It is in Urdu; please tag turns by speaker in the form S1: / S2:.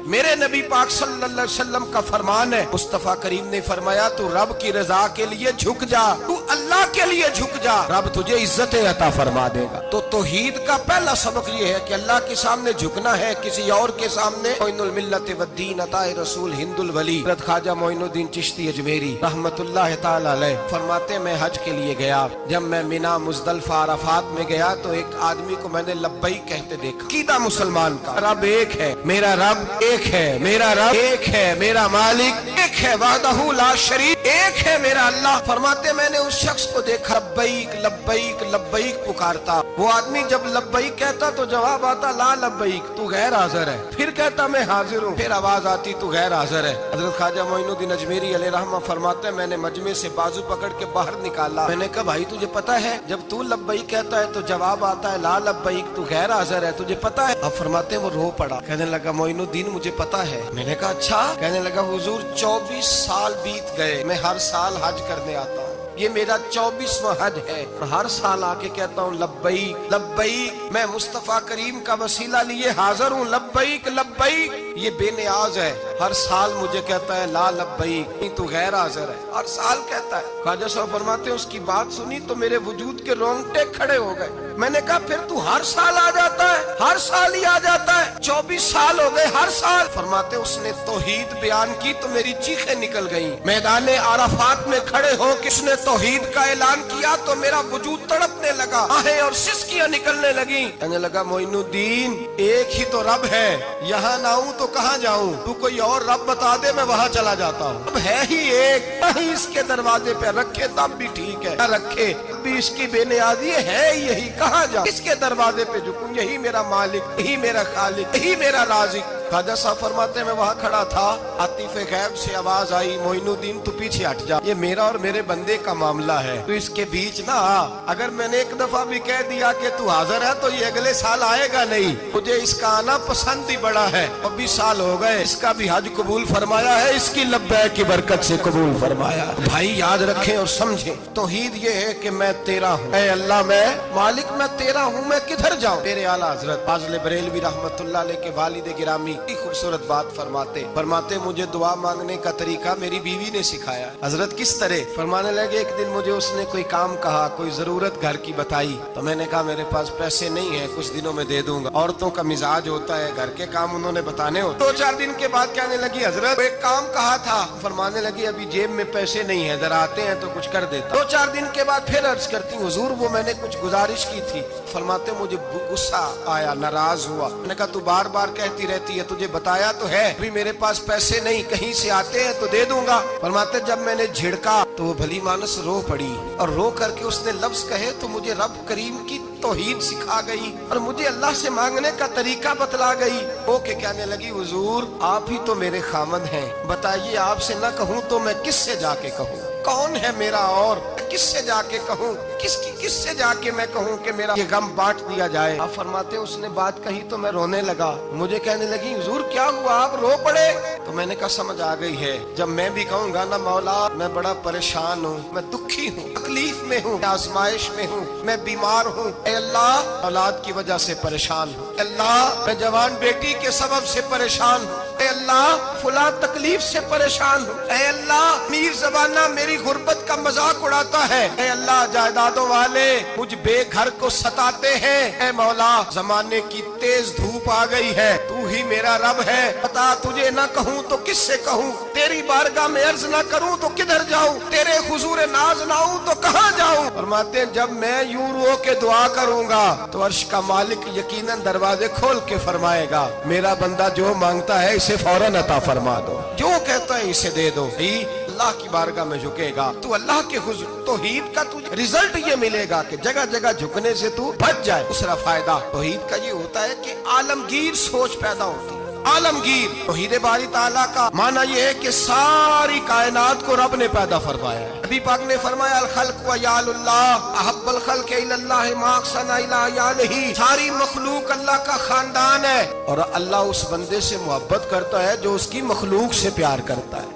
S1: میرے نبی پاک صلی اللہ علیہ وسلم کا فرمان ہے، مصطفیٰ کریم نے فرمایا تو رب کی رضا کے لیے جھک جا، تو اللہ کے لیے جھک جا، رب تجھے عزت عطا فرما دے گا۔ تو توحید کا پہلا سبق یہ ہے کہ اللہ کے سامنے جھکنا ہے، کسی اور کے سامنے۔ معین الملت والدین عطا رسول ہند الولی حضرت خواجہ معین الدین چشتی اجمیری رحمت اللہ تعالی علیہ فرماتے میں حج کے لیے گیا، جب میں مینا مزدلفہ عرفات میں گیا تو ایک آدمی کو میں نے لبیک کہتے دیکھا۔ عقیدہ مسلمان کا رب ایک ہے، میرا رب ایک ہے، میرا رب ایک ہے، میرا مالک ایک ہے، وحدہ لا شریک ایک ہے میرا اللہ۔ فرماتے میں نے اس شخص کو دیکھا لبیک لبیک لبیک پکارتا، وہ آدمی جب لبیک کہتا تو جواب آتا لا لبیک، تو غیر حاضر ہے، پھر کہتا میں حاضر ہوں، پھر آواز آتی تو غیر حاضر ہے۔ حضرت خواجہ معین الدین اجمیری علیہ رحمہ فرماتے میں نے مجمع سے بازو پکڑ کے باہر نکالا، میں نے کہا بھائی تجھے پتا ہے جب تو لبیک کہتا ہے تو جواب آتا ہے لا لبیک، تو غیر حاضر ہے، تجھے پتا ہے؟ اب فرماتے وہ رو پڑا، کہنے لگا معین الدین مجھے پتا ہے۔ میں نے کہا اچھا؟ کہنے لگا حضور 24 سال بیت گئے، میں ہر سال حج کرنے آتا ہوں، یہ میرا 24واں حج ہے، اور ہر سال آ کے کہتا ہوں لبیک لبیک، میں مصطفیٰ کریم کا وسیلہ لیے حاضر ہوں، لبیک لبیک، یہ بے نیاز ہے، ہر سال مجھے کہتا ہے لا لبیک، تو غیر حاضر ہے، ہر سال کہتا ہے۔ خواجہ صاحب فرماتے ہیں اس کی بات سنی تو میرے وجود کے رونگٹے کھڑے ہو گئے۔ میں نے کہا پھر تو ہر سال آ جاتا ہے، ہر سال ہی آ جاتا ہے، 24 سال ہو گئے ہر سال۔ فرماتے اس نے توحید بیان کی تو میری چیخیں نکل گئیں، میدان عرفات میں کھڑے ہو کے اس نے توحید کا اعلان کیا تو میرا وجود تڑپنے لگا، آہیں اور سسکیاں نکلنے لگیں۔ کہنے لگا معین الدین ایک ہی تو رب ہے، یہاں نہ ہوں تو کہاں جاؤں، تو کوئی اور رب بتا دے میں وہاں چلا جاتا ہوں، اب ہے ہی ایک، کہیں اس کے دروازے پہ رکھے تب بھی ٹھیک ہے، نہ رکھے بھی اس کی بے نیازی ہے یہی، کہاں جاؤں، اس کے دروازے پہ جھکوں، یہی میرا مالک، یہی میرا خالق، یہی میرا رازق۔ خواجہ صاحب فرماتے میں وہاں کھڑا تھا، عاطف غیب سے آواز آئی معین الدین تو پیچھے ہٹ جا، یہ میرا اور میرے بندے کا معاملہ ہے، تو اس کے بیچ نہ آ، اگر میں نے ایک دفعہ بھی کہہ دیا کہ تو حاضر ہے تو یہ اگلے سال آئے گا نہیں، مجھے اس کا آنا پسند ہی بڑا ہے، 24 سال ہو گئے، اس کا بھی حج قبول فرمایا ہے، اس کی لبیک کی برکت سے قبول فرمایا۔ بھائی یاد رکھیں اور سمجھیں، توحید یہ ہے کہ میں تیرا ہوں، اے اللہ میں مالک میں تیرا ہوں، میں کدھر جاؤں؟ میرے اعلیٰ حضرت فاضل بریلوی رحمت اللہ علیہ کے والد گرامی خوبصورت بات فرماتے مجھے دعا مانگنے کا طریقہ میری بیوی نے سکھایا۔ حضرت کس طرح؟ فرمانے لگے ایک دن مجھے اس نے کوئی کام کہا، کوئی ضرورت گھر کی بتائی، تو میں نے کہا میرے پاس پیسے نہیں ہیں، کچھ دنوں میں دے دوں گا۔ عورتوں کا مزاج ہوتا ہے گھر کے کام انہوں نے بتانے ہوتے۔ 2-4 دن کے بعد کہنے لگی حضرت ایک کام کہا تھا، فرمانے لگی ابھی جیب میں پیسے نہیں ہیں، ذرا آتے ہیں تو کچھ کر دیتا۔ 2-4 دن کے بعد پھر عرض کرتی حضور وہ میں نے کچھ گزارش کی تھی، فرماتے مجھے غصہ آیا، ناراض ہوا، میں نے کہا تو بار بار کہتی رہتی ہے، تجھے بتایا تو ہے ابھی میرے پاس پیسے نہیں، کہیں سے آتے ہیں تو دے دوں گا۔ فرماتے جب میں نے جھڑکا تو وہ بھلی مانس رو پڑی، اور رو کر کے اس نے لفظ کہے تو مجھے رب کریم کی توحید سکھا گئی اور مجھے اللہ سے مانگنے کا طریقہ بتلا گئی۔ وہ کہ کہنے لگی حضور آپ ہی تو میرے خامد ہیں، بتائیے آپ سے نہ کہوں تو میں کس سے جا کے کہوں، کون ہے میرا اور کس سے جا کے کہوں، کس سے جا کے میں کہوں کہ میرا یہ غم بانٹ دیا جائے۔ آپ فرماتے اس نے بات کہی تو میں رونے لگا، مجھے کہنے لگی حضور کیا ہوا آپ رو پڑے؟ تو میں نے کہا سمجھ آ گئی ہے، جب میں بھی کہوں گا نا مولا میں بڑا پریشان ہوں، میں دکھی ہوں، تکلیف میں ہوں، آزمائش میں ہوں، میں بیمار ہوں، اے اللہ اولاد کی وجہ سے پریشان ہوں، اے اللہ میں جوان بیٹی کے سبب سے پریشان ہوں، اے اللہ فلاں تکلیف سے پریشان ہوں، اے اللہ میر زبانہ میری غربت کا مذاق اڑاتا ہے، اے اللہ جائیدادوں والے مجھ بے گھر کو ستاتے ہیں، اے مولا زمانے کی تیز دھوپ آ گئی ہے، تو ہی میرا رب ہے، بتا تجھے نہ کہوں تو کس سے کہوں، تیری بارگاہ میں عرض نہ کروں تو کدھر جاؤں، تیرے حضور ناز نہ ہوں تو کہاں جاؤں۔ فرماتے ہیں جب میں یوں رو کے دعا کروں گا تو عرش کا مالک یقیناً دروازے کھول کے فرمائے گا میرا بندہ جو مانگتا ہے اسے فوراً عطا فرما دو، جو کہتا ہے اسے دے دو۔ اللہ کی بارگاہ میں جھکے گا تو اللہ کے حضور توحید کا تجھے رزلٹ یہ ملے گا کہ جگہ جگہ جھکنے سے تو بچ جائے۔ دوسرا فائدہ توحید کا یہ ہوتا ہے کہ عالمگیر سوچ پیدا ہوتی ہے۔ عالمگیر توحید باری تعالیٰ کا معنی یہ ہے کہ ساری کائنات کو رب نے پیدا فرمایا ہے۔ نبی پاک نے فرمایا الخلق ویال اللہ احب الخلق الی اللہ ما احسن الی عیالہ، ساری مخلوق اللہ کا خاندان ہے اور اللہ اس بندے سے محبت کرتا ہے جو اس کی مخلوق سے پیار کرتا ہے۔